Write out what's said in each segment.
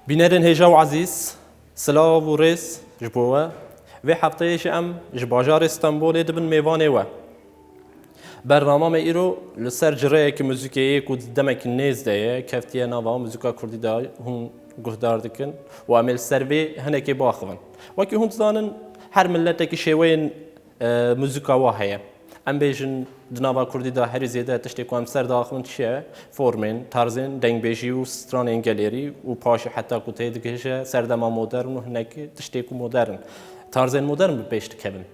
بینرین هجا و عزیز سلاو و ریس جبوه و هفتهش ام جباجار استانبول دبن میوانه و برنامه ایرو لسر جرای که موسیقی کود دمک نیز دایه کفتیه نوا موسیقی کردی دای هم گهدار دکن و عمل سروی هنکی باخون و که هم زانن هر ملت که شوین موسیقی واهیه ام بیشن دنوا کردی دا هر زیاده تشتی کوام سر داخلن چیه فورمن تارزن دنگ بیشی و ستران انگلیری و پاش حتی کوته دکشه سر دما مدرن و هنکی تشتی کو مدرن تارزن مدرن بیشت کبن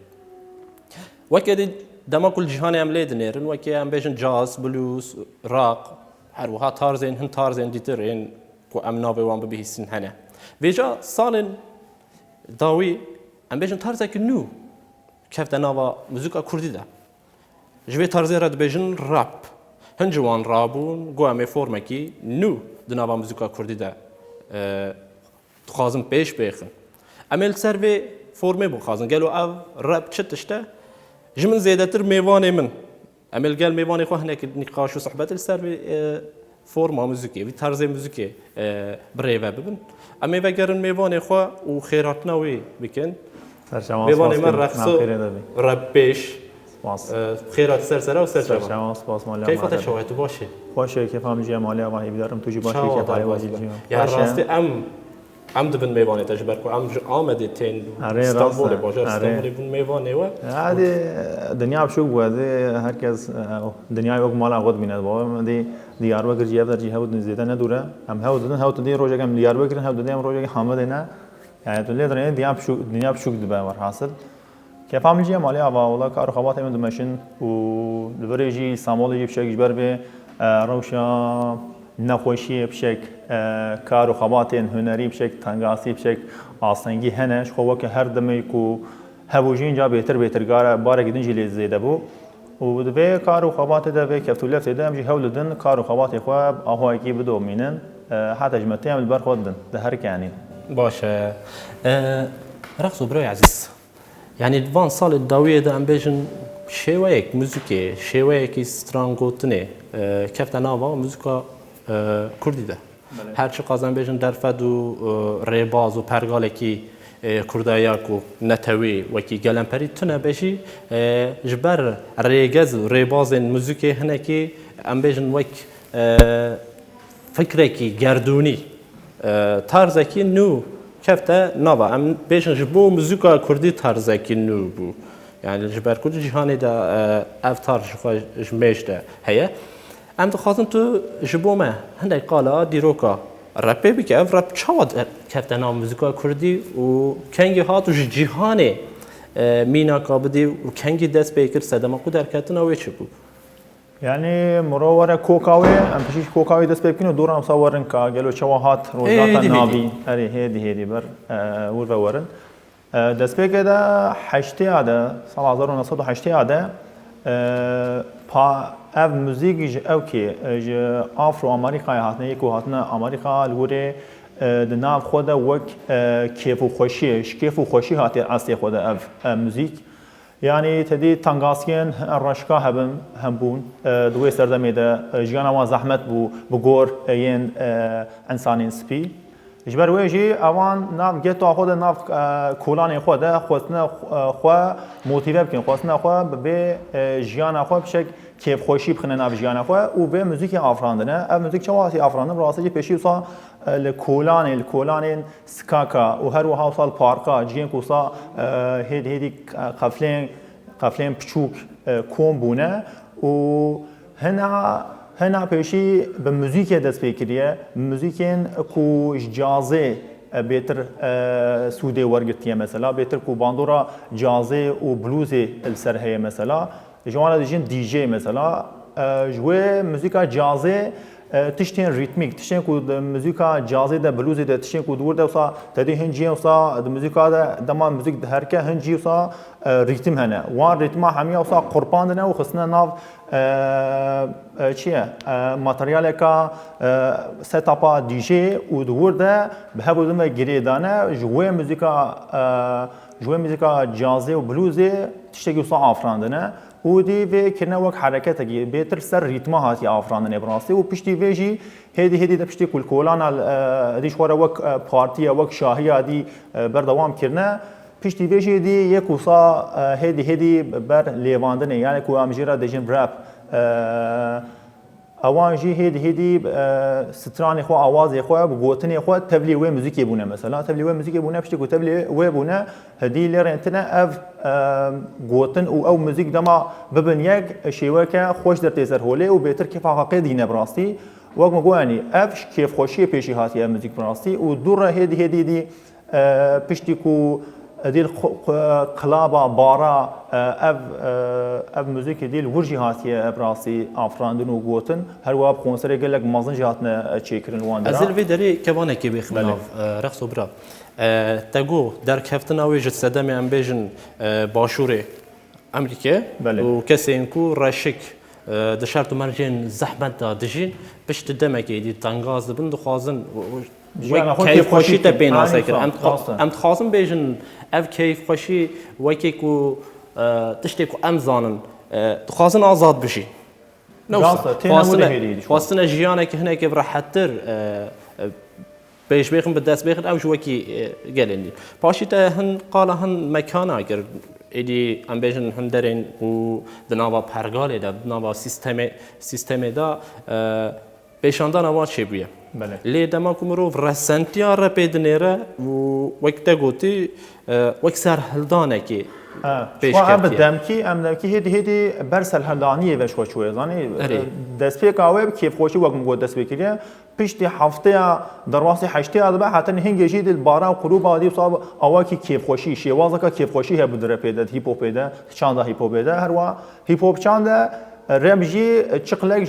وكذا دما كل جهان عملية نيرن وكي ام بيجن جاز بلوز راق هروها تارزين هن تارزين ديترين كو ام نوبي وان ببيهسن هنا بيجا صالن داوي ام بيجن تارزك نو كيف نوا موسيقى كردي ده جوي تارزي رد بيجن راب هن جوان رابون قو امي فورمكي نو دنوا موسيقى كردي ده تخازن بيش بيخن اميل سربي فورمي بخازن قالوا او راب تشتشته جمن زيادتر ميواني من عمل قال ميواني خو هناك نقاش وصحبات السر فورما موسيقي في طرز موسيقي بريفا ببن اما بقرن ميواني خو وخيراتنا وي بكن ميواني من رقص ربيش خيرات سرسره وسرسره كيف تشوهت باشي باشه كيف هم جي مالي واهي بدارم توجي باشي كيف هاي واجي يا راستي ام دبن میوانه تجربه کو ام آمده تین استانبول باشه استانبول بون میوانه و عادي دنيا بشوق وهذا هركز دنيا وقت مال عقد من هذا دي ديار بكر جياب در جهه ود زياده ندوره ام هاو تدي روجا كم ديار بكر هاو تدي ام روجا حامد هنا يعني تقول لي دنيا بشوق دبا ورحاصل كيف عامل جي مالي ابا والله كارو خبات من دمشن و دبريجي سامول يجيب شيء جبر به روشا نخوشی بشک کار و خباتین هنری بشک تنگاسی بشک آسنگی هنش خواه که هر دمی کو هوجین جا بهتر باره گدن جلی زیده بو و دوی کار و خبات دوی کفتولیت زیده هم جی هول دن کار و خبات خواه آهوی کی بدو مینن حتی جمعتی هم البر خود دن ده هر کنین باشه رقص برای عزیز يعني الفان صال الداوية ده عم بيجن شويك موسيقى شويك سترانغوتني كيف تناوا موسيقى کردی ده هر چی قازم بیشن در فدو ریباز و پرگاله کی کردایا کو نتوی و کی گلمپری تونه بشی جبر ریگز و ریباز موسیقی هنه کی ام بیشن وک فکر کی گردونی طرز کی نو کفته نوا ام بیشن جبو موسیقی کردی طرز کی نو بو يعني جبر كل جهاني ده افتار جميش ده هي ام دخوازم تو جبومه هندي قالا دیروکا رپی بی که رپ چاود کفتن موسیقی کردی و کنگی هات و جهانی مینا کابدی و کنگی دست بیکر صدما کو در کتن اوی چه بود يعني مروره كوكاوي ام تشيش كوكاوي دست بيكنو دورا مصورن كا قالوا شواهات روزات النابي هذه هذه بر ور ورن دست بيك ده حشتي هذا 1908 هذا با اف موزیک او که آفرو آمریکا هاتنه یکو هاتنه آمریکا لوره دناف خود وک کیف و خوشی هاتی اصلی خود اف موزیک يعني تدي تانغاسكين الرشكا هم بون دوي سردمي ده جانا وا زحمت بغور ين انسانين سبي جبر ويجي اوان ناف جيتو خود ناف كولان خود خوتنا خو موتيف بكن خوتنا خو به جانا خو بشك كيف خوشي بخنا ناف جانا خو و به موزيك افراندنه اف موزيك چواسي افراندن راسي پیشي وصا الكولان سكاكا و هر وها وصل باركا جين كوسا هيدي قفلين بچوك كوم بونه و هنا پیشی به موزیک دست بکریه موزیکین کو جازه بهتر سوده ورگرتیه مثلا بهتر کو باندورا جازه و بلوز السرهه مثلا جوانا دیجین دیجی مثلا جوه موزیکا جازه تشتين ريتميك تشتين كو موسيقى جازي ده بلوزي ده تشتين كو دور ده وصا تدي هنجي وصا الموسيقى ده دما موسيقى هركه هنجي وصا ريتم هنا وان ريتما هميا وصا قربان ده وخصنا ناف چیه ماتریال کا ستاپا دیجی و دور ده به هبود ما گریدانه جوه موزیکا جازی و بلوزی تشتگی وصا آفراندنه و دی و کنه وقت حرکت کی بهتر سر ریتما هاتی آفراندنه براستی و پشتی ویجی هدی ده پشتی کل کولان دیش خورا وقت پارتی وقت شاهی دی بردوام کرنه پشتی ویجی دی یک وصا هدی بر لیواندنه یعنی کو امجیرا دیجن رپ اوان جی هدی سترانی خو آواز خو بگوتنی خو تبلی و موزیکی بونه مثلا تبلی و موزیکی بونه پشتی کو تبلی و بونه هدی لرنتنا اف گوتن او موزیک دما ببن یک شیوه که خوش در تیزر هوله و بهتر کیف حقیقی دینه براستی وقت مگوانی اف کیف خوشی پیشی هاتی موزیک براستی و دور هدی دی پشتی کو ديال قلابه بارا اف موزيك ديال ورجي هاتيه براسي افراندن وغوتن هر واب كونسر قال لك مازن جاتنا تشيكرن واندرا ازل في دري كمان كي بيخناف رخص برا تاغو در كفتنا ويجت صدام ام بيجن باشوري امريكا وكسينكو راشك دشارتو مرجين زحمت دجين باش تدمكي دي تنغاز بن دخازن كيف خوشي تبين ساكر ام خاصم بيجن اف كيف خوشي وكيكو تشتكو ام زانن خاصن ازاد بشي خاصنا جيانك هناك براحتر بيش بيخن بالداس بيخن او جوكي قالني باشيتا هن قال هن مكانا كر ایدی ام بیشن هن درین و دنبال پرگاله دا دنبال سیستم دا پیشاندان آواز چه بیه. لی دما کمرو رسانتیا را پیدنیره و وقت گویی وقت سر هلدانه کی پیش کرد. ام کی هدی برسل هلدانیه وش خوشوه زانی دست پی کاوه کیف خوشی وقت مگود دست بکیه پیشتی هفته درواسی هشته آدم حتی هنگی جدید بارا و قروب آدی صاب آواکی کیف خوشی شیوازه که کیف خوشی هبود در پیدا هیپ هاپ پیدا چاندا هیپ هاپ پیدا هر وا هیپ هاپ چاندا رمجی چقلق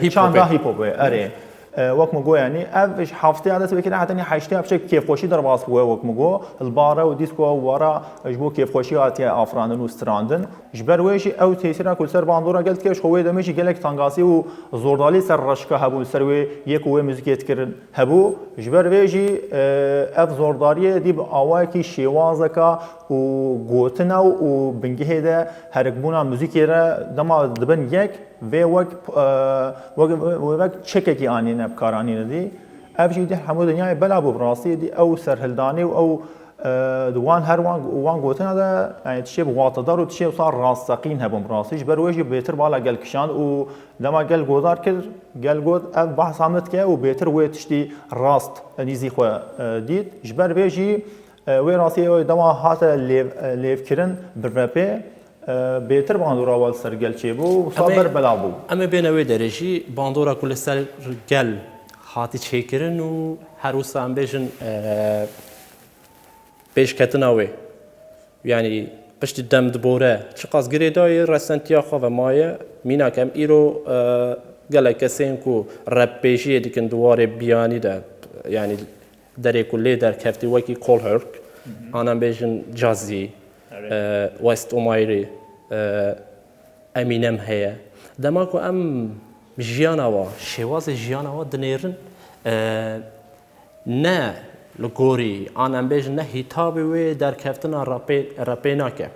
چاندا هیپ هاپ اره وقت مگو یعنی افش هفته عدد بکره حتی هشته افش کیف خوشی در باز بوده وقت مگو البارا و دیسکو وارا جبو کیف خوشی آتی آفراندن و استراندن جبر ویشی او تیسرا کل سر باندورا قلت کش خوی دمیشی گلک تانگاسی و زوردالی سر رشکه هبو سر وی یک وی موزیکیت کردن هبو جبر ویشی اف زورداری دیب آواکی شیوازکا و گوتنا و بنگه ده هرکبونا موزیکی را دما دبن یک و وقت چککی آنی نبکارانی ندی ابجی ده همه دنیای بلا بو براستی دی او سرهلدانی و او دوان هر وان گوتنا ده یعنی تشی بواتدار و تشی صار راستقین هبم براستی بر وجه بهتر بالا گل کشان و دما گل گودار کرد گل گود اب بحث عملت که و بهتر و تشتی راست نیزی خو دید جبر وجه و راستی دما هات لیف کرن برپه بهتر باندورا وال سرگل چه بو صبر بلا بو اما بینوی درجی باندورا کل سرگل هاتی چیکرن و هر روز هم بیشن بیش کتناوی یعنی پشت دم دبوره چقاس گریدای رسانتیا خو و مایه مینا کم ایرو گله کسین کو رپ بیشی دیکن دواره بیانی ده یعنی در کلی در کفتی وکی کول هرک آنم بیشن جازی وست اومایری امینم هیا دماغو ام جیانا و شواز جیانا و دنیرن نه لگوری آنم بیش نه هیتابی و در کفتن رپینا که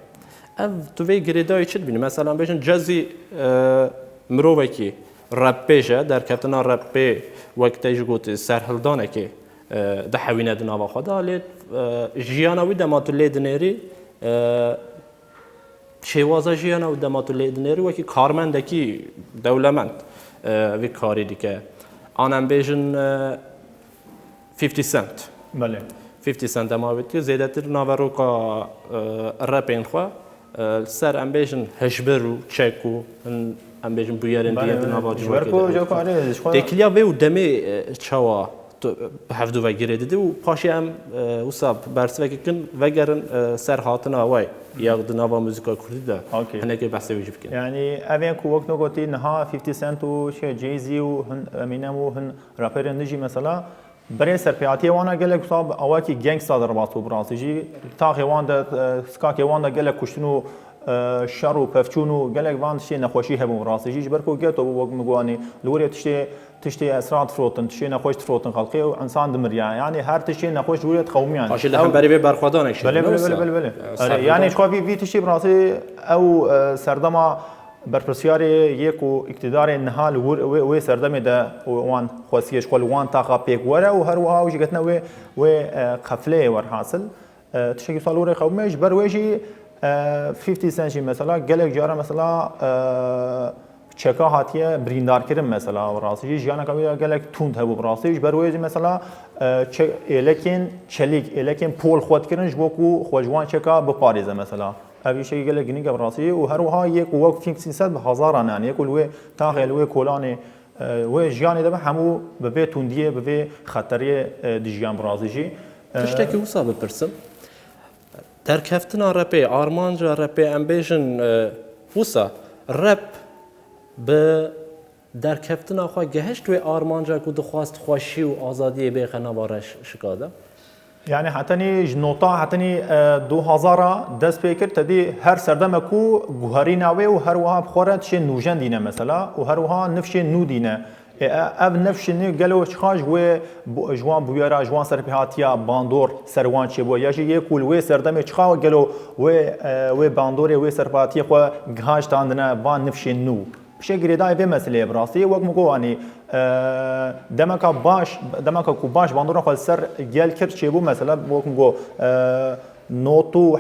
اف تو وی گریدای چت بینی مثلا بیشن جازی مروه کی رپیشه در کفتن رپی وقتی جگوت سرهلدانه که ده حوینه دنوا خدا لید جیانا وی دماتو لید نری شیوازا جیانا و دماتو لید نری و کی کارمنده کی دولمند وی کاری دیگه آنم بیشن 50 سنت بله 50 سنت ما بیت که زیادتر نوارو کا رپین خوا سر ام بیشن هشبرو چکو ام بیشن بیارن دیگه نوار جوار دکلیا و دمی چوا هفدو و گیره دی و پاشی ام وساب برس و کن وگرن سر هاتنا وای یا دنوا موزیکا کردی ده هنگی بحثی وجب کن یعنی اوین کو وقت نگوتی نها 50 سنت و چه جیزی و هن امینم و هن رپر نجی مثلا برای سرپیاتی وانا گله وساب اواکی گنگستر در باطو براسیجی تاخی وانده سکاکی وانده گله کشتنو شر و پفچون و گلک وان تشتی نخوشی هبون راستی جیش برکو گیت و وقت مگوانی لوری تشتی اسرات فروتن تشتی نخوش فروتن خلقی و انسان دمریا یعنی هر تشتی نخوش لوری قومیان عاشق لهم بری به برخوادانش بله بله بله بله یعنی شخوی وی تشتی براستی او سردما برپرسیار یک و اقتدار نهال و سردم ده وان خواسیش خال وان طاقه پیک وره و هر وها وش گتنا و قفله ور حاصل تشکی سالور قومیش بر وجی 50 سنتی مثلا گلک جاره مثلا چکا هاتیه بریندار کردن مثلا و راستی جانا کمی گلک توند هبو راستی بر وجی مثلا لکن چلیک لکن پول خود کردنش بکو خوجوان چکا بپاریزه مثلا هذا شيء قال لك نيجا براسي وهروها يك وقت فيك سنسات بهزاران يعني يقول وي تاغل وي كولاني وي جياني دابا حمو ببي تونديه ببي خطريه دجيان برازيجي تشتكي وصاب برسم در كفتنا رابي ارمانجا رابي امبيشن وصا راب ب در كفتنا خو گهشت وي ارمانجا كو دخواست خوشي و آزادي بيخنا بارش شكاده يعني حتني جنوطا حتني 2000 دست پیکر تدی هر سردم کو گوهری ناوی و هر وها بخورت ش نوجن دینه مثلا و هر وها نفش نو دینه اب نفش نی گلو چخاج و جوان بویرا جوان سرپیاتیا باندور سروان چه بو یاجی یکول و سردم چخا گلو و باندور و سرپیاتیا خو گهاج تاندنه بان نفش نو بشكل داي في مسألة براسي وقت مقواني دمك کو باش باندورا خال سر گل کرد چه بو مثلا وقت مقو نوتو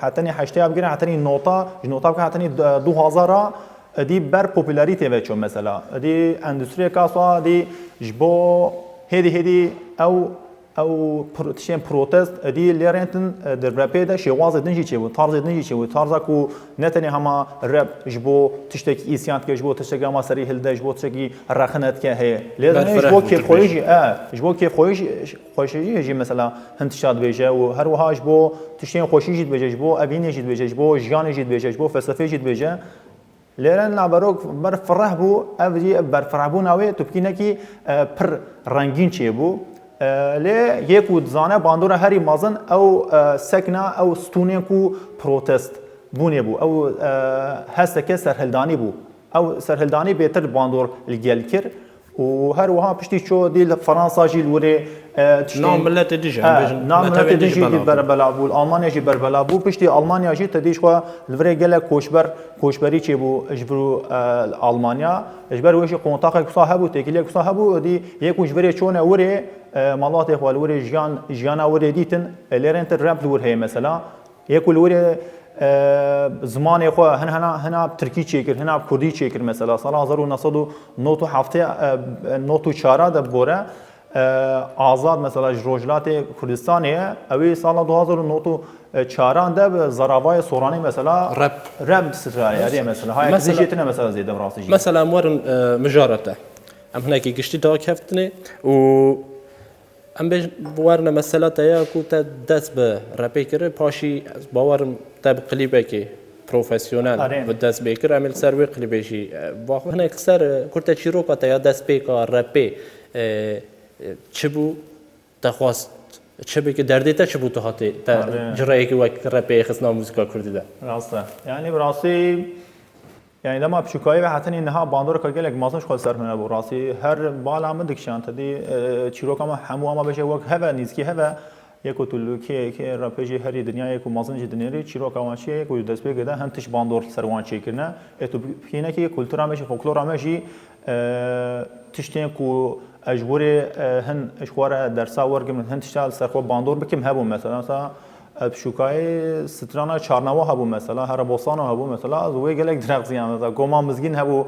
حتني حشتي بگیره حتني نوتا که حتني 2000 دی بر پوپولاریته و چون مثلا دی اندستری کاسوا دی جبو هدی او تشين بروتست دي ليرنتن در رابيدا شواز دنجي چه طرز دنجي چه طرز کو نتني هما راب جبو تشتكي اسيانت که جبو تشتكي ما سري هل جبو تشتكي رخنت که هي لازم جبو كيف خويجي جبو كيف خويجي جي مثلا هنتشاد بيجا و هر وها جبو تشين خوشيجي بيجا جبو ابين جي بيجا جبو جان جي بيجا جبو فلسفه جي بيجا ليرن لابروك بر فرح بو افجي بر فرح بو ناوي تبكينكي پر رنگين چه بو لی یک و زانه باندور هری مازن او سکنا او ستونه کو پروتست بونه بو او هست که سرهلدانی بو او سرهلدانی بهتر باندور لگل کر و هر وها پشتی چو دیل فرانسا جیل وره نام ملت دیجی نام ملت دیجی بربلا بو آلمانیا جی بربلا بو پشتی آلمانیا جی تدیش خو لوره گله کوشبری چه بو اجبرو آلمانیا اجبر ویش قونتاق صاحبو تکلیه صاحبو دی یک اجبری چونه وره مالات اخوال وره جیانا وره دیتن لرنت راب ور هي مثلا یک وره زمان اخو هنا ترکی چیکر هنا کردی چیکر مثلا سال 1997 4 د بوره آزاد مثلا روجلات کردستانیه اوی سال 2004 ده زراوای سورانی مثلا رب سترایه مثلا های مثلا مثلا زیده براستی مثلا مورن مجارته ام هناك گشتی دا کفتنی و ام بورنا مثلا تایا کو تا دست به رپی کرد پاشی باورم تب قلیبه که پروفسیونال و دست بیکر عمل سروی قلیبشی واقعا هناك سر کرد چیرو کا تایا دست بیکار رپی چه بو تخواست چه بی که دردی تا چه بو تو هاتی جرایی که وقت رپی خسنا موسیقا کردی ده راسته یعنی براستی يعني لما بشكاية حتى إنها باندور كجلك ما صنش خالص سرمنا براسي هر بالا من دكشان تدي تشيروك ما حمو ما بيجي وقت هذا نيزكي هذا يكو تلو كي رابجي هري الدنيا يكو ما صنش الدنيا تشيروك ما شيء يكو دست بيجي هم تش باندور سروان شيء كنا إتو فينا كي كولتورا ماشي فولكلورا ماشي تشتين كو أجبوري هن أشوار درسا ورقم هن تشتغل سرخو باندور بكم هبو مثلا بشوكاي سترانا چارنوا هبو مثلا هر بوسانو هبو مثلا زوي گلك درغزي مثلا گوما مزگين هبو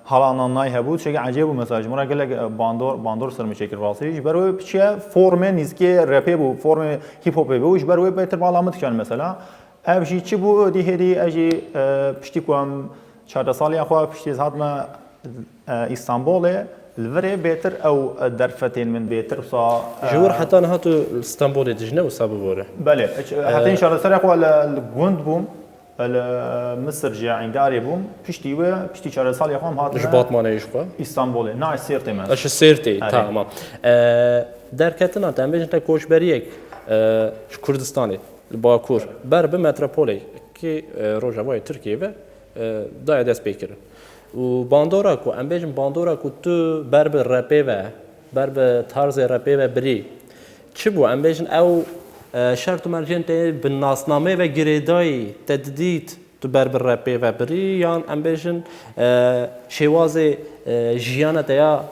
حالا نای هبو چه عجیبو مثلا جمرا گلك باندور سر مشکل راسي برو چه فرم نيزكي راب بو فرم هيب هوب بو برو بهتر علامت كان مثلا ابجي چه بو دي هدي اجي پشتي کوم 4 سالي اخو پشتي هاتما اسطنبول الفري بيتر او درفتين من بيتر صا جور حتى هاتو اسطنبول دجنه وسابوره بله حتى ان شاء الله سرق ولا الجوند بوم مصر جاعين داري بوم بشتي 4 سال يقوم هات جبات ما نيشقا اسطنبول نا سيرتي ما اش سيرتي تمام دركتنا تم بجنت كوشبريك كردستاني الباكور بر بمتروبولي که روجاوای ترکیه و دای دست بکرن و باندورا کو ام بیشم باندورا کو تو بر به رپی و بر به طرز رپی و بری چی بو ام بیشن او شرط مرجن ته بالناسنامه و گریدای تددید تو بر به رپی و بری یان ام بیشن شواز جیانه تیا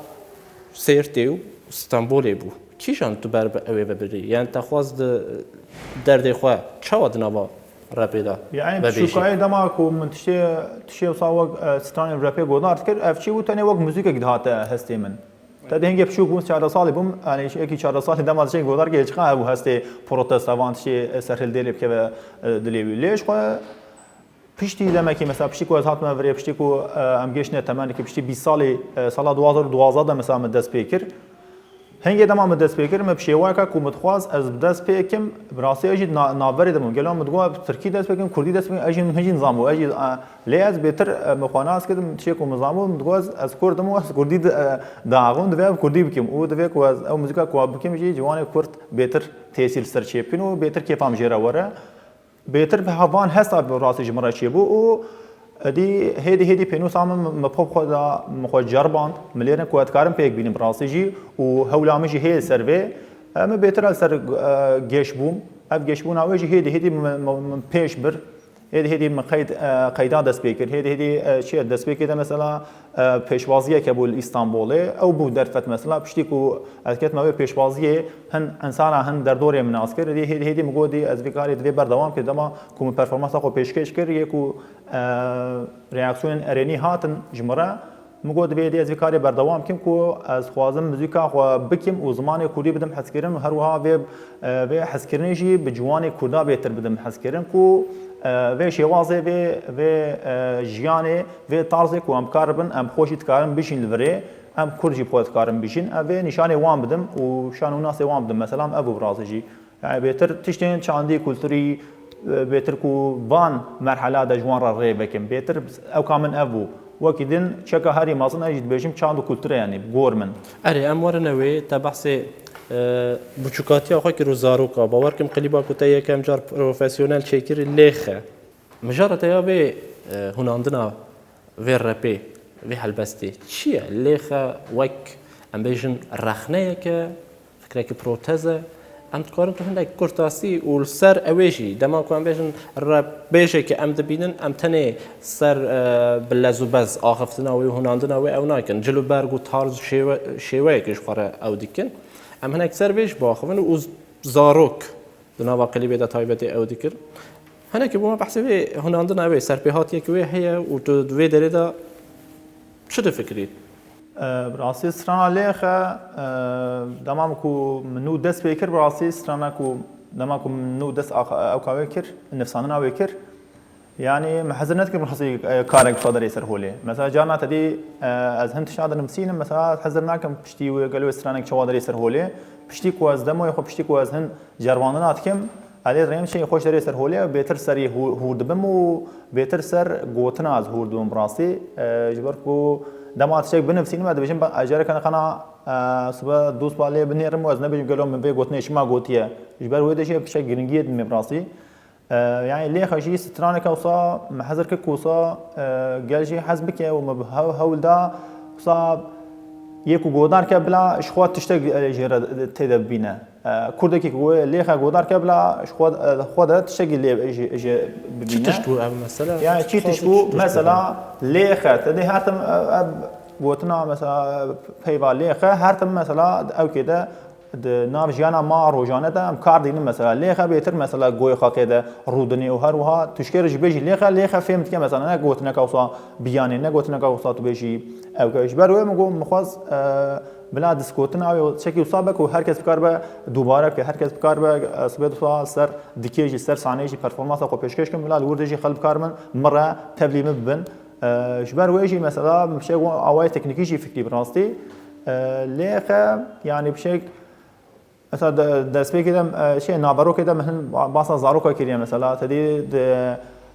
سیرتیو استانبولی بو کیشان تو بر به اوی و بری یعنی تخواز درد خواه چاود نوا رپی دا يعني شوكاي دما كو من تشي وصاوق ستاني رابي غودار تكر اف شي وتاني وق موزيكا قدهات هستي من تدي هنگي بشوك بون 4 سال بوم يعني شي 4 سال دما شي غودار كي چخا ابو هستي بروتست avant شي سرحل ديلي بك دلي ليش خو پشتی دما کی مثلا پشتی کو از هات ما وری پشتی کو ام گشنه تمام کی پشتی 20 سال سال 2012 مثلا مدس پیکر هنگی دما مدس پیکر ما بشیوای کا کو متخواز از دس پیکم براسی اجی ناوری دمون گلام مدگو ترکی دس پیکم کردی دس پیکم اجی هجی نظامو اجی لیاز بهتر مخاناس کدم چی کو نظامو مدگو از کردم از کردی داغون دو کردی بکم او دو کو از او موزیکا کو بکم جی جوان کرد بهتر تحصیل سر چپین و بهتر کیفام جرا وره بهتر به هوان هست براسی جمره چی بو او دی هدی پینو سام مپوب خود جرباند ملیرن کوات کارم پیک بینیم براسی جی و هولامی جی هی سروی ما بهتر سر گیش بوم اف گیش بون اوی جی هدی پیش بر هدی قیدا دست بیکر هدی چی دست بیکر مثلا پیشوازیه که بول استانبوله او بو درفت مثلا پشتی کو از کت ما پیشوازیه هن انسان هن در دوره مناسکر هدی مگودی از وکاری دوی بردوام که دما کوم پرفورمانس خو پیشکش کر یکو ریاکسیون ارنی هاتن جمره مگود بیدی از وکاری بردوام کم کو از خوازم موزیکا خو بکم و زمان کوردی بدم حس کردن و هر وها و حس کردن جی به جوان کوردا بهتر بدم حس کردن کو و شوازه و جیانه و طرزی کو ام کاربن ام خوشی تکارم بشین لوری ام کورجی پوت کارم بشین و نشانه وام بدم و شانو ناس وام بدم مثلا ابو برازجی يعني بهتر تشتين شاندي كولتوري بهتر كو بان مرحله دا جوان را ري بكم بهتر او كامن ابو وكيدن شكا هاري مازن اجد بيجم شاندو كولتوري يعني غورمن اري امورنوي تبحثي بچوکاتی آخه که رو زاروکا باور کم قلیبا کتا یکم جار پروفسیونل چیکر لیخه مجارت یا به هناندنا وی رپی وی حلبستی چیه لیخه وک ام بیجن رخنه که فکره که پروتزه ام تقارن تو هندک کرتاسی و سر اویجی دما کو ام بیجن رپ بیشه که ام دبینن ام تنه سر بلزو بز آخفتنا و هناندنا و او ناکن جلو برگو تارز شیوه کش خوره او دیکن ام هنک سر بیش باخون و زاروک دنوا قلیبی دا تایبتی او دیکر هنک بوم بحثی وی هناندنا اوی سر پیهات یک وی هیا و تو دوی داری دا چه فکرید؟ براسي سترانا ليخه دمام كو منو دس بيكر براسي سترانا كو دمام كو منو دس او كاويكر نفساننا ويكر يعني محزنات كبر حصي كارك صدر يسر هولي مثلا جانا تدي از هند شادر نمسين مثلا حزرناكم بشتي وقالوا سترانك شوادر يسر هولي بشتي كو از دمو يخو بشتي كو از هند جروانات كم علي ريم شيء خوش دري سر هولي بيتر سري هوردبم و بيتر سر غوتنا از هوردوم براسي جبر كو دمات شيء بنفسي ما دبيجن اجر كان خنا صبح دوس بالي بنيرم وزن بيجن قالوا من بي غوتني شما غوتيه جبر ويدا شيء بشي جرينجيت من براسي يعني ليه خشي سترانه كوصا محذر كوصا قال شيء حسبك وهول دا صاب يكو غودار كبلا شخوات تشتاق جيرا تدبينا كردكي كو ليه غودار كبلا شخوات خود تشتاق اللي ببينا تشتو مثلا يعني شي تشبو مثلا ليه تدي هاتم بوتنا مثلا بيبا ليه هاتم مثلا او كده نام جانا ما روجانه ده ام کار دین مثلا لیخه بهتر مثلا گوی خاکه ده رودنی و هر وها تشکرش بیجی لیخه فهمت که مثلا نه گوت نکاوسا بیانی نه گوت نکاوسا تو بیجی او کاش بروی مگو مخواز بلا دیسکوتن او چکی وصابک و هر کس بکار به دوباره که هر کس بکار به سبد سر دیکیجی سر ثانیجی پرفورمانس کو پیشکش کن بلا وردجی خلب کار من مره تبلیم ببن جبر ویجی مثلا بشی اوای تکنیکی فکری براستی لیخه يعني بشي مثلا دست بی کدم شيء نابرو كده مثلا باصا زارو كيريا مثلا تدي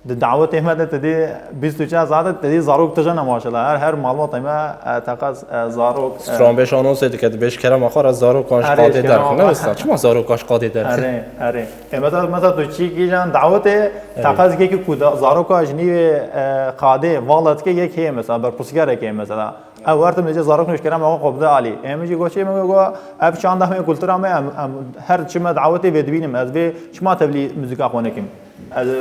دعوت احمد تدي 24 ساعت تدي زاروك تجنا ما شاء الله هر معلومات ما تقص زاروك سترام بهش آنونس دید که بیش کرم آخر از زارو کاش قاطی در کنه است چما زارو کاش قاطی در اره مثلا تو چی کیجان دعوت تقص که کود زارو کاش نی قاده والد که یک هی مثلا بر پسیگاره که مثلا او وقت میشه زاروک نش کرم آقا قبضه علی امیجی گوشه میگه اف چند همه کلتور هم هر چما دعوتی بدبینم از به چما تبلی موسیقی خونه کیم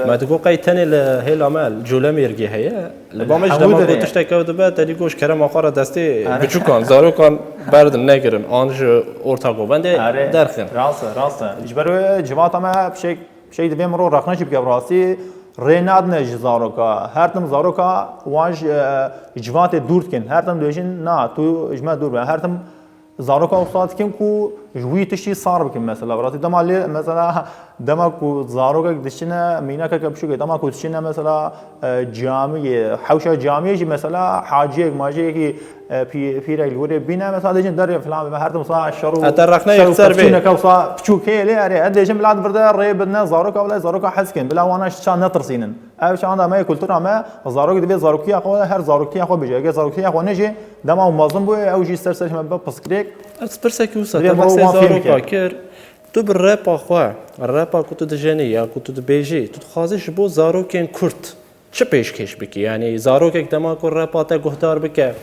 ما تقول قاي تاني هيل عمل جولا ميرجي هي لبامش لما قلت تشتكي ودبا تاني قوش كرم آخر دستی بچو کن زارو کن برد نگرن آنج ارتاقو بنده درخن راسته جبرو جماعت ما بشي دبي مرو رخنا شي بكبر راسي ريناد نج زارو کا هر تم زارو کا واج جماعت دور کن هر تم دوشين نا تو جماعت دور هر تم زارو کا استاد کن کو جوی تشي صار بكم مثلا براسي دما مثلا دما کو زارو کا دشنا مینا کا کبشو که دما کو دشنا مثلا جامعه حوشه جامعه جي مثلا حاجه ماجي کی في الوري بينا مثلا دجن در فلان هر تم صا الشرو اترخنا يكسر به شنو كوصا بشو كي لي اري ادجن بلاد بردا ري بدنا زارو کا ولا زارو کا حسكن بلا وانا شان نطرسينن او شان ما كلتور ما زارو دبي زارو كي اخو هر زارو كي اخو بيجي زارو كي اخو نجي دما منظم بو او جي سرسر ما بسكريك اسبرسكي وسا زارو کا كر تو بالراب اخوا الراب كنت دجني يا كنت دبيجي تو خازش بو زارو كان كرت چه پیشکش بکی یعنی زارو که دما کو رپاته گهدار بکه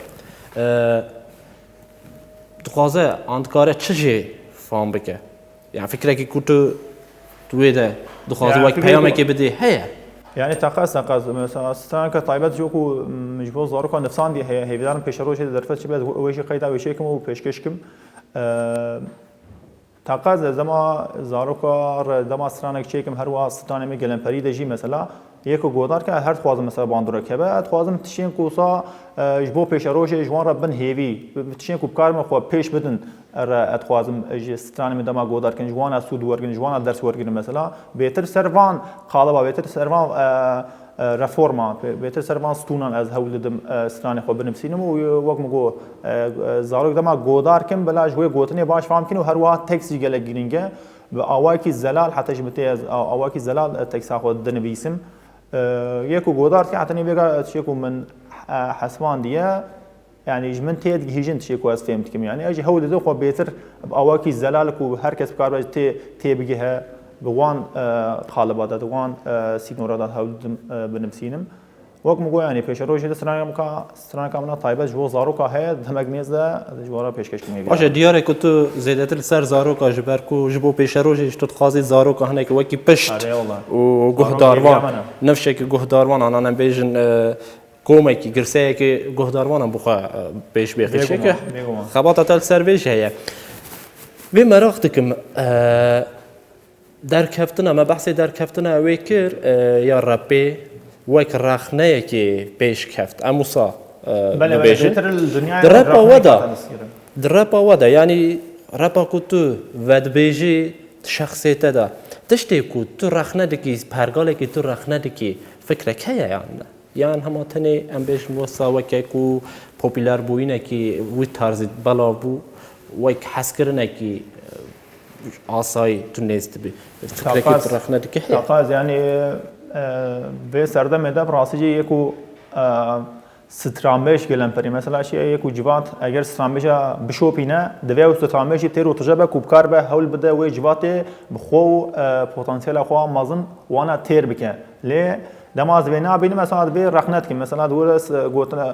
دخوازه اندکاره چه فهم بکه يعني فكره كي كنت تويدا دخوازه وقت پیامه که بده هيا يعني تقاس مثلا ستان كطيبات جوكو مجبور زارو كان نفسان دي هي بدارم بيشروش درفت شبه ويشي قيدا ويشيكم وبيشكشكم تقاز زما زارو كار دما ستانك شيكم هر وا ستان می گلن پرید جی مثلا یکو گودار که هر خوازم مثلا باندور که بعد خوازم تشین کوسا جبو پیش روش جوان ربن هیوی تشین کو کار مخو پیش بدن ر خوازم ستان می دما گودار که جوان اسود ورگن جوان درس ورگن مثلا بهتر سروان قالبا بهتر سروان رفورما بهتر سروان ستونان از هول دم ستان خو بنفسینم و وقت مگو زارو دما گودار کم بلا جوی گوتنی باش فهم کنو هر وا تکسی گله گرینگه اواکی زلال حتی جمتی از اواکی زلال تکسا خو دنویسم يكو قدرت يعني بيجا تشيكو من حسوان ديا يعني جمن تيد هيجن تشيكو از فهمتكم يعني اجي هول دو خو بيتر باواكي زلالك وهركس بكار تي بيجيها بوان قالبات دوان سينورات هول بنمسينم وقت مگو يعني پیش روش ستران کاملا طيبه جو زارو کا ہے دمگ نیز ده جوارا پیشکش کنی باشه دیاره که تو زیادتر سر زارو کا جبر کو جبو پیش روش تو خازی زارو کا هنه که وکی پشت و گهداروان نفشه که گهداروان انا بیجن کومه کی گرسه که گهداروان بخوا پیش بخشه که خباطه تل سرویش هيا و مراختکم در کفتنا ما بحث در کفتنا ویکر یا رپی وك راخنايا كي بيش كفت اموسا بيجي درابا ودا يعني رابا كنتو ود بيجي شخصيته دا تشتي كنتو راخنا دكي بارغاله كي تو راخنا دكي فكرك هيا يعني هم تاني ام بيش موسا وكيكو بوبيلار بوينه كي وي تارز بالا بو وك حسكرنا كي آسای تو نیست بی فکر که راخنا دكي هيا يعني به سردم ده براستی یکو سترامبش گلن پری مثلا شی یکو جوات اگر سترامبش بشوپینه دوی سترامبش تیرو تجربه کوبکار به حول بده و جوات بخو پتانسیل خو مازن وانا تیر بکه لی دماز بنا بین مثلا به رخنت کی مثلا دورس گوتن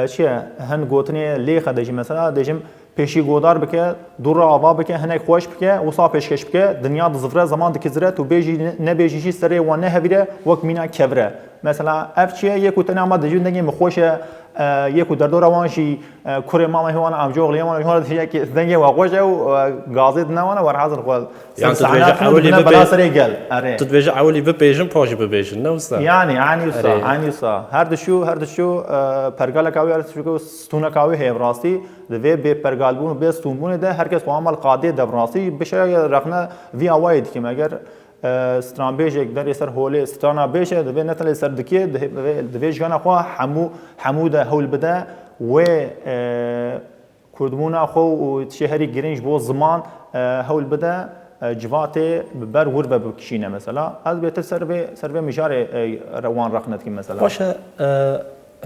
چی هن گوتنی لی خدجی مثلا دجم پیشی گودار بکه دور آوا بکه هنگ خوش بکه وصا پیشکش بکه دنیا دزفره زمان دکزره تو بیجی نه بیجی سری و نه هویره وقت مینا کبره مثلا افچه یکو تنام دجون دنگی مخوشه یکو در دور وانشی کره ماما هوان امجوغ لیوان هوان یک دنگی واقوشه و گازید نوانه ور حاضر خال يعني تتوجه بلا سری گل اره تتوجه اولی ببیجن پاجی ببیجن نه وسا يعني عاني وصا هر دشو پرگال کاوی هر دشو ستونه کاوی هی براستی دوی به پرگال بون به ستون بون ده هر کس عمل قاده دبراستی بشه رخنه وی اواید که مگر ستران بیش یک در سر هولی ستران بیش دوی نتل سر دکی دوی جانا خو حمود هول بده و کردمون خو و شهری گرینج بو زمان هول بده جواتي ببر وربه بكشينه مثلا از بيتر سربي مجاري روان رقنت كي مثلا باشا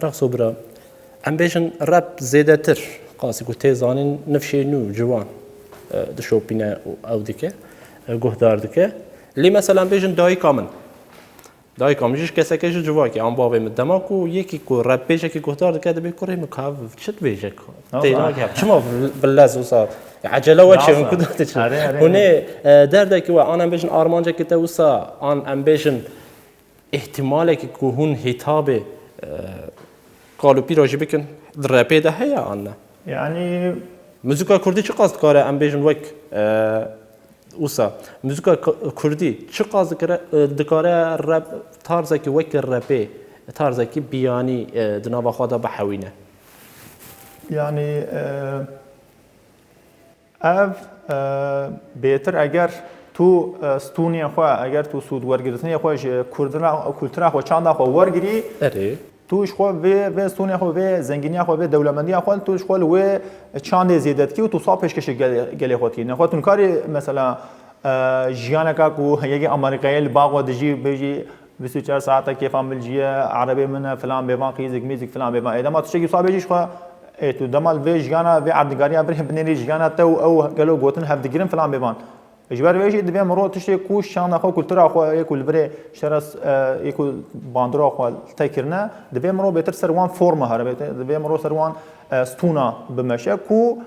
رقص برا ام بيجن راب زيادة تر قاسي قلت زانين نفشي نو جوان دشو بينا او ديكه گهدار ديكه لي مثلا بيجن داي كامن داي كامن جيش كسكه جواكي ام بابي مدماكو يكي كو راب بيجه كي گهدار ديكه دبي كوري مكاف شت بيجك تيلاك هاب شما باللاز وصار عجله وجه من كدت هنا دردك وانا بيجن ارمانجه كي توسا ان ام بيجن احتمالك كو هون هتابه قالوا بيراجي بكن درابي ده هي عنا يعني موسيقى كردي چه قصد كاره ام بيجن وك اوسا موسيقى كردي چه قصد كاره دكاره راب تارزك وك الرابي تارزك بياني دنابا خدا بحوينه يعني اف بهتر اگر تو ستونی خو اگر تو سود ورگرتنی خو کردنا کلترا خو چاندا خو ورگری اره توش خو و ستونی خو و زنگینی خو و دولتمندی خو توش خو و چاند زیادت کی و تو صاحب پیشکش گلی خودی نه خودتون کاری مثلا جیانا کا کو یکی امریکایی باغ و دجی بيجي 24 ساعه كيف عمل جيه عربي من فلان بيبان قيزك ميزك فلان بيبان اذا ما تشكي صاحب يجي خو تو دمال في جانا في عردگاریا بره بنری جانا تو او گلو گوتن هف دگرن فلان بيبان اجبار ویشی دبی مرو تشتی کوش شان خو کلترا خو یکول بره شرس یکول باندرا خو تکرنا دبی مرو بهتر سروان فرم هر دبی مرو سروان ستونا بمشه کو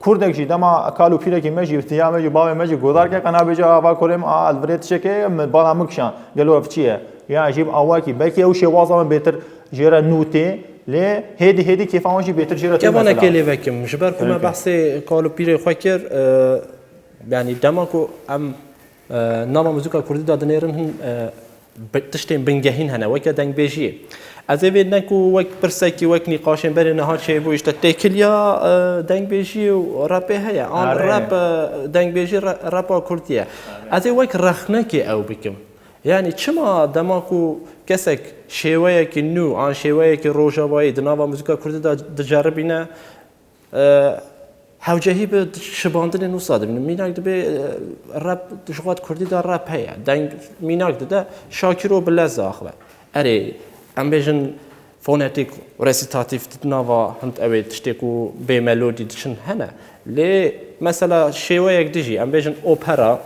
کردک جی دما کالو پیره کی مجی احتیام مجی باو مجی گودار که قنا بجا آوا کریم البرت شکه بالا مکشان گلو افچیه یا عجیب آوا کی بلکه او شوازا بهتر جرا نوته لی هدی کیف آنجی بهتر جرا كمان كلي فيكم جبر كما بحثي قالوا بيري خوكر يعني دماكو ام نام موسيقى كردي دادنيرن هن تشتين بنجهين هنا وكا دنگ بيجي ازي نكو وك برسكي وك نقاشين بين نهار شي بو يشتتكل يا دنگ بيجي وراب هيا ان راب دنگ بيجي راب كرديه ازي وك رخنكي او بكم يعني چما دماكو كسك شويه نو عن شويه روجاوي دناوا موسيقى كردي دجربينا هاوجهی به شباندن نوساد من میناک دبی راب دشوات کردی دار راب هیا دنگ میناک ده شاکرو بلز آخره اره ام بیشن فونتیک رسیتاتیف تناوا هند اوید تشتیکو به ملودی دشن هنه لی مثلا شیوه یک دیجی ام بیشن اوپرا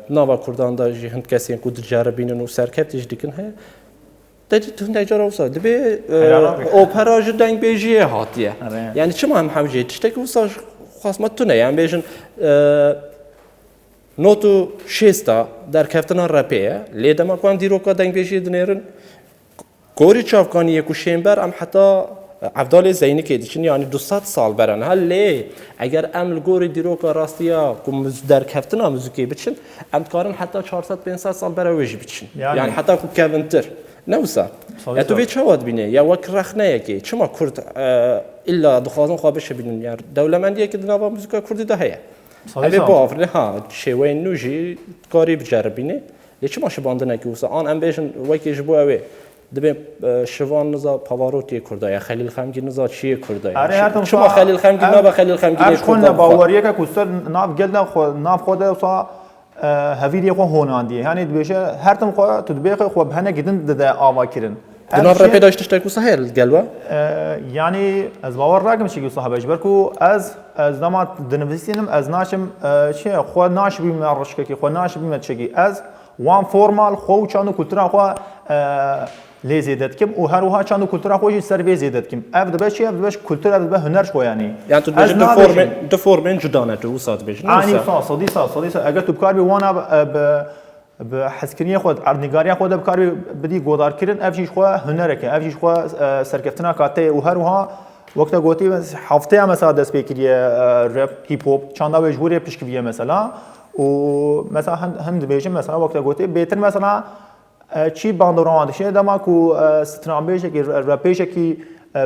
ناوا کردان دا جی هند کسی کو دجاربینن و سرکتیش دیکن هیا دادی تو نجار اوسا دبی اوپرا جدنگ بیجیه هاتیه یعنی چه هم حوجه تشتک اوسا خاص متونه یعنی بیشن نوتو شیستا در کفتن رپیه لیده ما کام دیروکا دنگ بیجیه دنیرن گوری چافکانی یکو شیمبر ام حتی عبدال زینی که دیشن یعنی 200 سال برن هل لی اگر ام گوری دیروکا راستیا کم در کفتن موزیکی بچن ام کارن حتی 400 500 سال برای بچن یعنی حتی کو کونتر نوسا یا تو بیچ هواد بینه یا وک رخنه یکی چما کرد الا دخوازن خوابش بینن یا دولمندیه که دنوا موسیقی کردی ده هیا ابی باور ها شوی نوجی کاری بجربینه چما شباندنه که وسا آن ام بیشن وکی جبو اوی دبی شوان نزا پاواروتی کرده یا خلیل خمگی نزا چیه کرده چما خلیل خمگی نبا خلیل خمگی کرده اشکون باوریه که کستر ناف گلدن ناف خود وسا هفیری خو هوناندی یعنی دبیشه هر تم خو تدبیخ خو بهنه گدن ده آوا کرن دنار رپی داشته تشتکو سهل گلوا یعنی از باور راگم چیگی صاحب اجبر کو از دما دنویسینم از ناشم چه خو ناش بیم رشکه کی خو ناش بیم چیگی از وان فورمال خو چانو کلترا خو لزیدت کم و هر وها چانو کلترا خوشی سروی زیدت کم اف دبش چی اف دبش کلترا دبه هنر شو یعنی تو بچه دو فرمن جدانه تو وسط بچه آنی صدیسا اگر تو بکار بی وانا به حسکرینی خود اردنگاری خود بکار بدی گودار کردن افشیش خو هنره که افشیش خو سرکفتنا کاته و هر وها وقت گوتی هفته مثلا دست بکریه رپ هیپ هاپ چاندا و جوری پیشکیه مثلا و مثلا هم دبیجم مثلا وقت گوتی بهتر مثلا چی باندوران دشه دما کو سترامبیشه که رپیشه که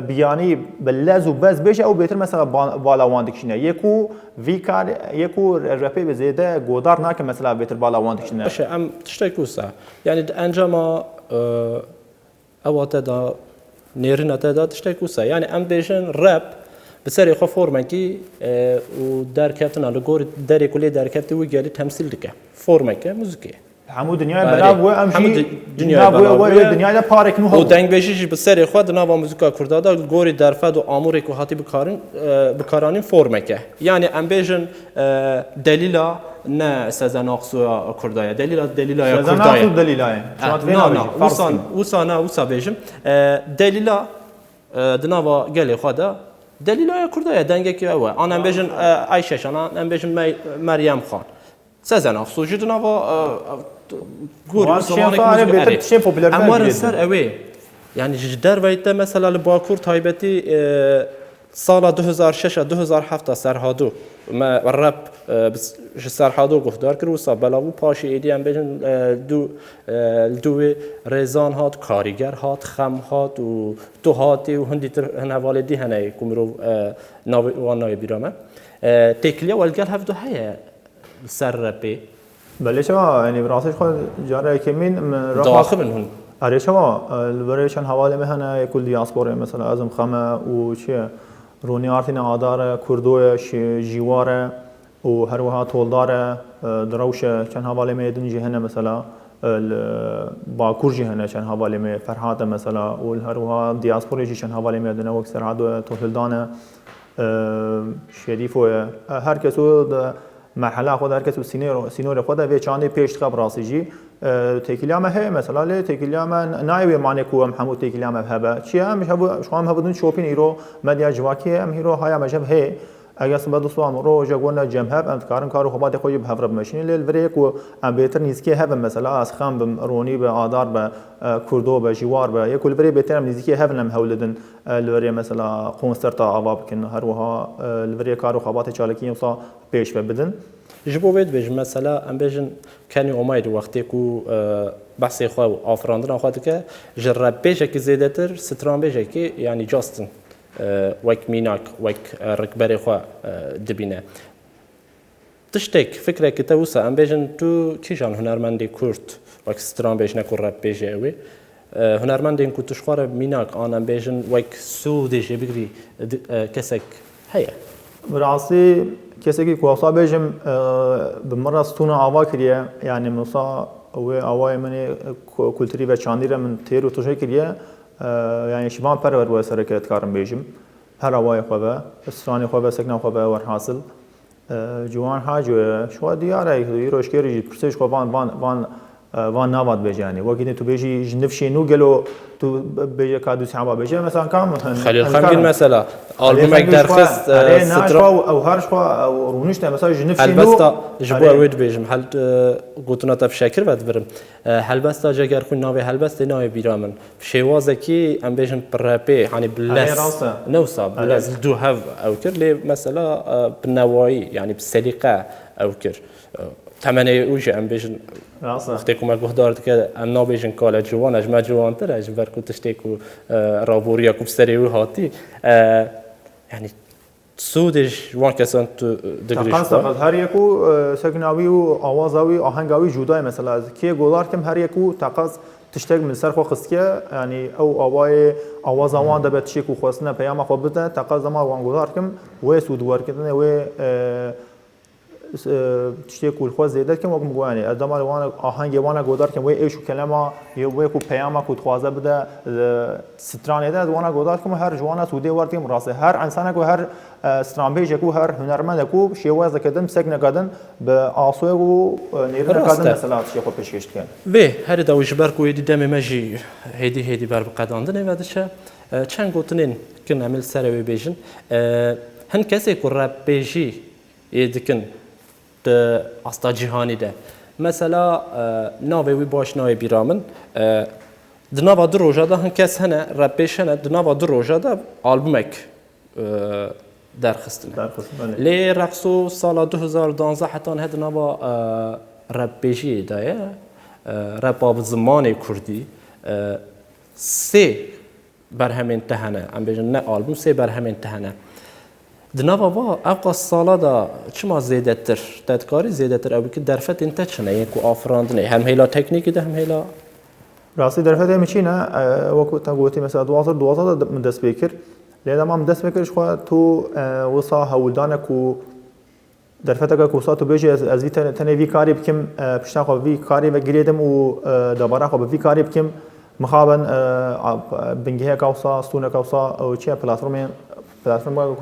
بیانی بلز و بز بشه او بهتر مثلا بالاوان دکشنه یکو وی کار یکو رپی به زیاده گودار نه که مثلا بهتر بالاوان دکشنه باشه ام تشتکوسا یعنی انجام اوات دا نیرنات دا تشتکوسا یعنی ام بیشن رپ بسر خو فورمکی و در کفتن على گور در کلی در کفتی و گلی تمثیل دکه فورمک موزیکی همون دنیای بلا و امشی دنیای بلا و دنیای پارک نو و دنگ بهشیش بسر خود نوا موزیکا کردادا گوری درفد و آموری که هاتی بکارانین فرمکه یعنی ام بیژن دلیلا نه سزن اقصو کردایا دلیلا کردایا سزن دلیلا نه وسا بیژم دلیلا دنوا گلی خدا دلیلا کردایا دنگه که اوه آن ام بیژن عایشه آن ام بیژن مریم خان سزن اقصو جد نوا گوری زمانی که اموار سر اوه يعني جدار ويتا مثلا الباكور تايبتي سال 2006 2007 سرهادو ما الراب سرهادو گفتار کرد و سابلاو پاشی ایدی هم بجن دو رزان هات کاریگر هات خم هات و دو هاتی و هندی تر هنوال دی هنای کمرو نای بیرامه تکلیه والگل هفدو هیا سر رابی بله شما يعني براسش خود جاره كمين داخل منهم آره شما البريشان حواله مهنه كل دياسبورا مثلا ازم خمه وشي روني ارتين عاداره كردوه جيواره وهروها تولداره دروشه كان حواله ميدن جهنه مثلا باكور جهنه كان حواله مي فرحاته مثلا والهروها دياسبورا كان حواله ميدن وكسر عدو تولدانه شريفه هر کسو مرحله خود هر کس سینور خود و چانه پیش خبر راسیجی تکیلام هه مثلا لی تکیلام نایب معنی کو هم همو تکیلام هبه چی هم هبو شو هم هبودن شوپین ایرو مدیا جواکی هم هیرو های مجب هه اگر سبد سوام رو جوان جمهب ام کارن کارو خبات خوی به هفرب ماشین لیل وریک و ام بهتر نیست که هبه مثلا از خام به رونی به آدار به کردو به جوار به یک کل وری بهتر نیست که هبنم هولدن الوری مثلا قونسترتا آواب کن هر وها الوری کارو خبات چالکی وصا پیش بدن جبو بيت بيج مثلا ام بيجن كان يومايد وقتكو بحثي خو افراندنا خاطك جرب بيجك زيدتر ستران بيجك يعني جاستن وك ميناك وك ركبري خو دبينا تشتك فكره كتوسا ام بيجن تو كيجان هنرمندي كورت وك ستران بيجنا كرب بيجي اوي هنرمندي كنت تشخار ميناك انا بيجن وك سودي جبري كسك هيا براسي کسی که کواسا بیشم بمرة ستونا آوا کریه یعنی مثلا و آوای منی کلتری و چاندیره من تیر و توجه کریه یعنی شبان پر و سرکت کارم بیشم هر آوای خوابه استرانی خوابه سکن خوابه ور حاصل جوان حاجه شو دیاره یروش کری پرسش خوابان وان نواد بیجانی وقتی تو بیجی جنفشی نو گلو تو بیجی کادو سحبا بیجی مثلا کام خلیل خمگین مثلا آلبومك درخست سترا او هرش او رونشته مثلا جنفشي نو البستا جبوا ويد بيجم هل قوتنا تف شاكر بعد برم هلبستا جگر خو ناوي هلبست ناوي بيرامن شوازكي ام بيجم برابي يعني بلاس نوصا بلاس دو هاف او كر لي مثلا بالنواي يعني بالسليقه او كر تمني وجه ام بيجن وقتكم البهدار كده ام نو بيجن كالا جوان اجما جوان تر اج بركو تشتيكو رابوريا كوب سريو هاتي يعني سودش وان كسان دغريش تقصد هر يكو سكناوي و اوازاوي آهنگاوي جدای مثلا از کی گولار کم هر يكو تقص تشتغل من سر خو خسكه يعني او اوای اواز وان ده بتشيكو خوسنا پیام خو بده تقص ما وان گولار کم و سود ور کدن و تشتي كل خو زيادت كم وقم قواني ادم وانا آهنگ وانا گودار كم و ايشو كلمه يو كو پیام كو خوازه بده ستران ده وانا گودار كم هر جوانا سودي ورتي مراسه هر انسان كو هر ستران بيج كو هر هنرمند كو شواز كدن سكن كدن باسو و نيرن كدن مثلا شي خو پیشکش كان و هر دو جبر كو يدي دم ماجي هيدي بر بقداندن ودشه چند گوتنين كن عمل سروي بيجن هن كسي كو راب بيجي يدكن استا جهانی ده مثلا ناوی وی باش ناوی بیرامن دناوا دو روزا ده هن کس هنه رپش هنه دناوا دو روزا ده آلبومک درخستنه لی رقصو سال 2012 حتی نه دناوا رپیجی ده رپ آب زمان کردی سه برهم انتهانه ام بیشتر نه آلبوم سه برهم انتهانه دناوا با ابقى الصالة دا چما زیاده تر تدکاری زیاده تر اوی که درفت انت چنه یکو آفراندنه هم هیلا تکنیکی ده هم هیلا راستی درفت هم چینه وقت تا گویی مثلا 2012 من دست بکر لیدا ما دست بکرش خو تو وصا هولدانه کو در فتره کوسا تو بیشی از وی تنه وی کاری بکم پشتا خو وی کاری و گریدم و دوباره خو وی کاری بکم مخابن بنگه کوسا ستونه کوسا او چه پلاتفرم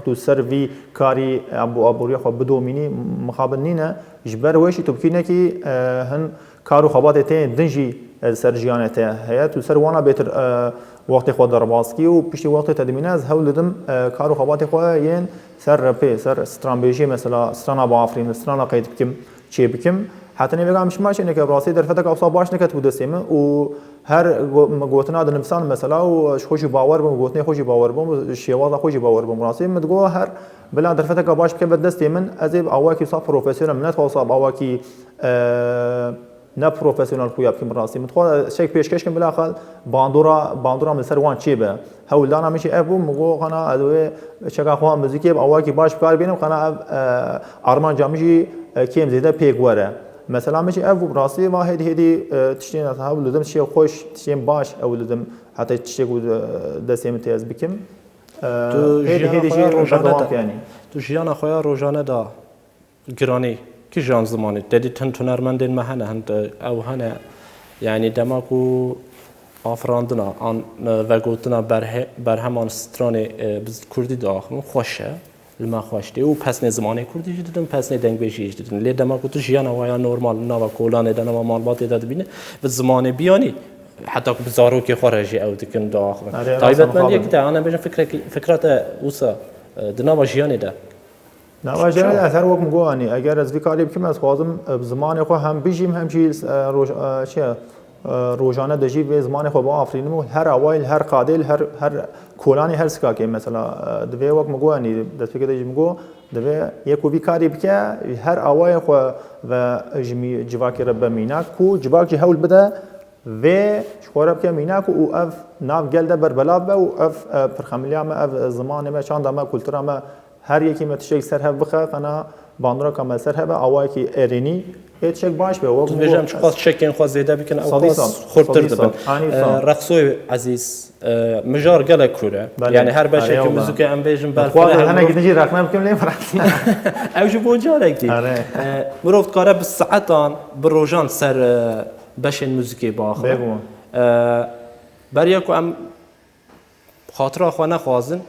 تو سر وی کاری ابوری خو بدومینی مخابن نینه جبر ویشی تو بکینه کی هن کارو خبات تین دنجی سر جیانه ته هيا تو سر وانا بيتر وقت خود درباسکی و پشتی وقت تدمینه از هول دم کارو خبات خو ین سر پی سر استراتژی مثلا استرانا با آفرین استرانا قید بکم چی بکم حتی نمیگم مش ماشي انك براسي در فتك اوصا باش نكت بودسيمه و هر گوتنا د نفسان مثلا و خوشي باور بم گوتني خوشي باور بم شيواza خوشي باور بم راسي مدگو هر بلا در فتك باش بك بدستي من ازيب اواكي صاف بروفيسيونال من توصاب اواكي نه پروفسیونال کویا بکیم راستی متخواه شک پیشکش کن بالاخره باندورا من سر وان چی به هول دانا میشه ابو مگو خنا ادوی چکا خواه موزیکی اواکی باش کار بینم خنا آرمان جامیشی کیم زیده پیگوره مثلا میشه ابو راستی ما هدی تشتین از هول دم شی خوش تشتین باش اول دم حتی تشتی کو دسیم تیز بکیم هدی شی روزانه یعنی تو جیانا خواه روزانه دا گرانی کی جان زمانی دادی تن تنرمندین مهنه هند او هنه یعنی دماغو آفراندنا آن و گوتنا برهمان سترانی بز کردی داخل خوشه الما خوشتی و پس نزمانی کردی جدیدن پس ندنگ بیشی جدیدن لی دماغو تو جیانا ویا نورمال نوا کولان دنا و مالبات داد بینه و زمان بیانی حتی که بزارو که خارجی او دکن داخل طایبت من یک تا آن بیشتر فکرات اوسا دنا و جیانی ده نواجه اثر وقت مگوانی اگر از ویکاری بکیم از خوازم زمان خو هم بیشیم همچی روزانه دجی به زمان خو با آفرینم و هر اوایل هر قادل هر کولانی هر سکاکی مثلا دوی وقت مگوانی دست فکر دجی مگو دوی یک ویکاری بکه هر اوایل خو و جمی جواکی رب میناک کو جواکی هول بده و شخورب که میناک و اف ناف گلده بربلاب و اف پرخملیام اف زمان ما چند ما کلتر ما هر یکی متشک سر هب بخه قنا باندرا کامل سر هب اوای کی ارینی هیچ چک باش به وقت بجام خاص شکن خاص زیاده بکن او خاص خورتر دبن رقصوی عزیز مجار گله کوره یعنی هر بشه که موزیک ام بیجم بر خواهد هنه گیدنجی رقم بکم لیم فرانسی او جو بوجاره کی مروفت کاره بالساعتان بروجان سر بشن موزیکی باخره بریا کو ام خاطره خو نخوازن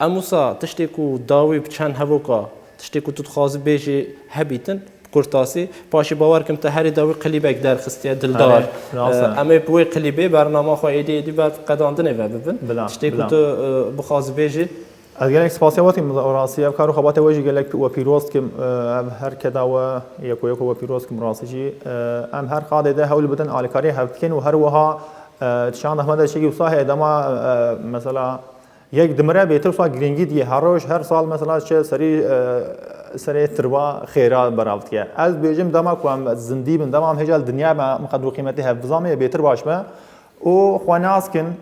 اموسا تشتی کو داوی بچن هوکا تشتی کو تخواز بیجی هبیتن کرتاسی پاشی باور کم تا هری داوی قلیبک در خستی دلدار اما بوی قلیبه برنامه خو ایدی بر قداندنه و ببین تشتی کو تو بخواز بیجی از گلک سپاسیواتی مراسی کارو خبات وجه گلک و پیروز کم هر کداوا یکو و پیروز کم راسی جی ام هر قاعده ده حول بدن آلکاری هفتکن و هر وها شان احمد شکی وصاه ادما مثلا یک دمره بهتر سوا گرینگی دی هر روز هر سال مثلا چه سری تروا خیرات برافت که از بیجم دما کوام زندی بن دما هجال دنیا ما مقدر قیمتی حفظامه بهتر باش به او خواناس کن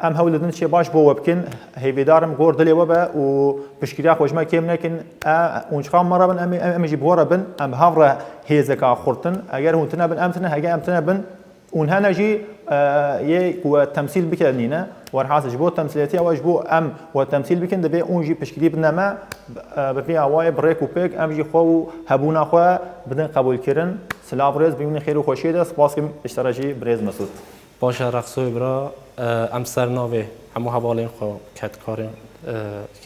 ام هولدن چه باش بو وبکن هیویدارم گور دلی وبا و پشکریا خوش ما کیم نکن اونش خام مره بن ام جی بورا بن ام هاور هیزکا خورتن اگر هونتنا بن امتنا هگا امتنا بن اونها نجی یک و تمثیل بکنینه ورحاس جبو تمثيليتي او جبو ام والتمثيل بكن دبي اونجي بشكلي بنما بفي اواي بريك وبيك ام جي خو هبونا خو بدن قبول كرن سلافرز بيمن خير وخوشي ده سپاسكم اشتراكي بريز مسعود باشه رقصوی برا ام سرناوه همو حوالین خو کتکارن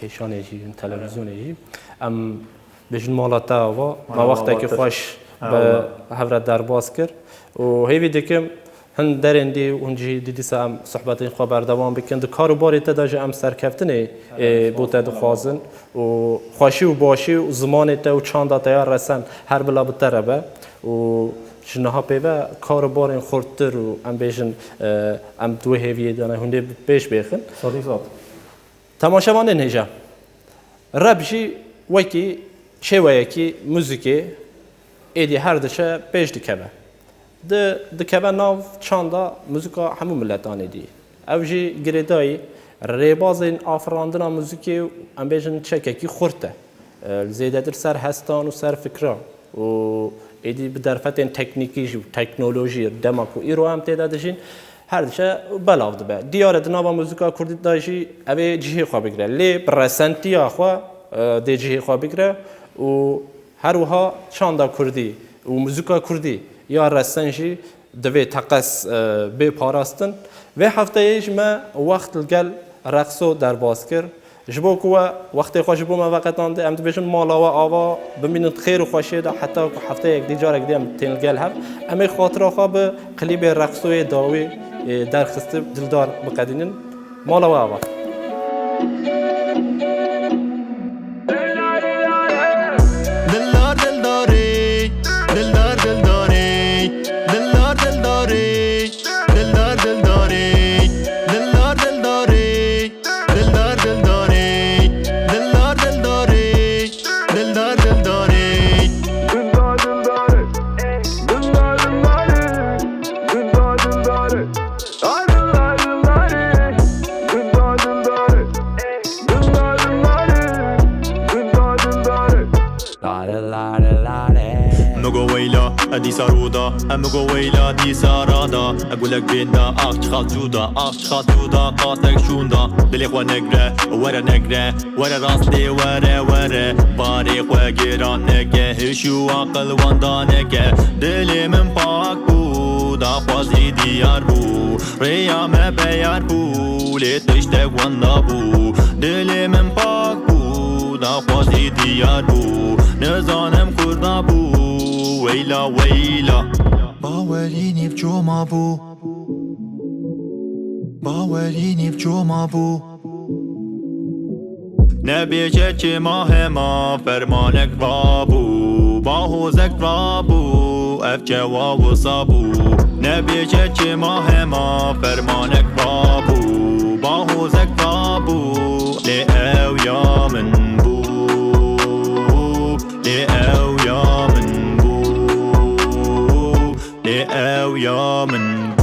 کیشان جی تلویزیون جی ام بجن مالاتا و ما وقتی که خوش به هفرت درباز کرد و هیوی دکم هن درندی اونجی دیدی سام صحبت خو بردوام بکن د کاروباری ته داج ام سرکفتنه بوته د خوازن و خوشی و باشی و زمان ته و چاند تیار رسن هر بلا بتربه و جنها پیوه کاروبار خورتر و ام بیشن ام دو هیوی دانه هنده پیش بخن صدیقات تماشاوان نهجا ربجی وکی چه وکی موزیکی ایدی هر دشه پیش دکبه د کبا ناو چاندا موزیکا همو ملتانه دی اوجی گریدای ریبازین آفراندنا موزیکی ام بیشن چککی خورته زیاده در سر هستان و سر فکران و ایدی به درفتن تکنیکی و تکنولوژی دماغ و ایرو هم تعدادشین هر دیشه بلاو دبه دیار دنابا موزیکا کردی داشی اوه جهی خواه بگره لی برسنتی آخوا دی جهی خواه بگره و هر وها چاندا کردی و موزیکا کردی یا رسنجی دوی تقص به پاراستن و هفته ایش ما وقت الگل رقصو در باز کرد جبو كوا وقت خوش بو ما وقت نانده ام دبیشن مالا و آوا ببینید خیر و خوشی دا حتی هفته یک دیجار یک دیم تنگل هف اما خاطر خواب قلیب رقصوی داوی در خسته دلدار بقدینن مالا و آوا دي سارودا امگو ویلا دی سارادا اقولك بيندا خال جودا خال جودا قاتك شوندا دلي خوا نگره ورا راستي ورا باري خوا گرانك هشو عقل واندانك دلي من پاک بود خوازي ديار بو ريا ما بيار بو لتشتك واندا بو دلي من پاک بود خوازي ديار بو نزانم کردا بو ويلا باوريني بجوما بو نبيشه چه ماه ما فرمانك رابو باهوزك رابو اف جواب و صابو نبيشه چه ماه ما فرمانك رابو باهوزك رابو لأو يا من بو لأو يا من او یا من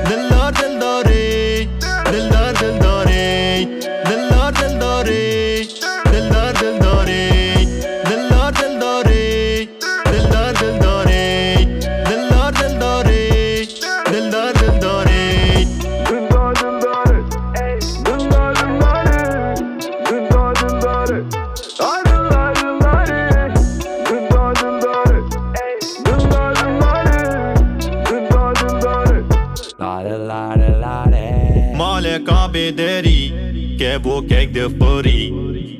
دلدار دلداری دلدار دلداری دلدار دلداری دلدار دلداری دلدار دلداری دلدار دلداری دلدار دلداری دلدار دلداری دلدار دلداری دلدار دلداری مالکا بدری که بو کک دفری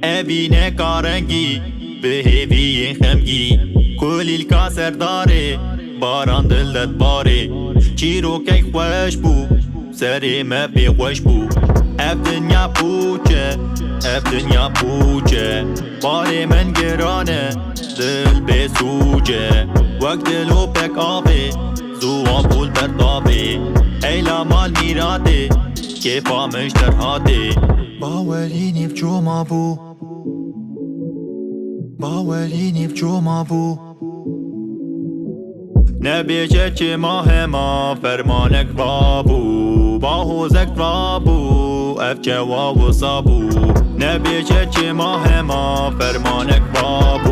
ابینه کارنگی به هیوی خمگی کلیل کا سرداره باران دلت باره چیرو کک خوش بو سری ما بی خوش بو اف دنیا پوچه باره من گرانه دل به سوچه وقت دلو پک آبه زوان پول بردابه ایلا مال میراده کیفا مشتر هاده باورینی بجوما بو نبیشه چه ماه ما فرمانک رابو باهوزک رابو اف جواب و صابو نبیشه چه ماه ما فرمانک رابو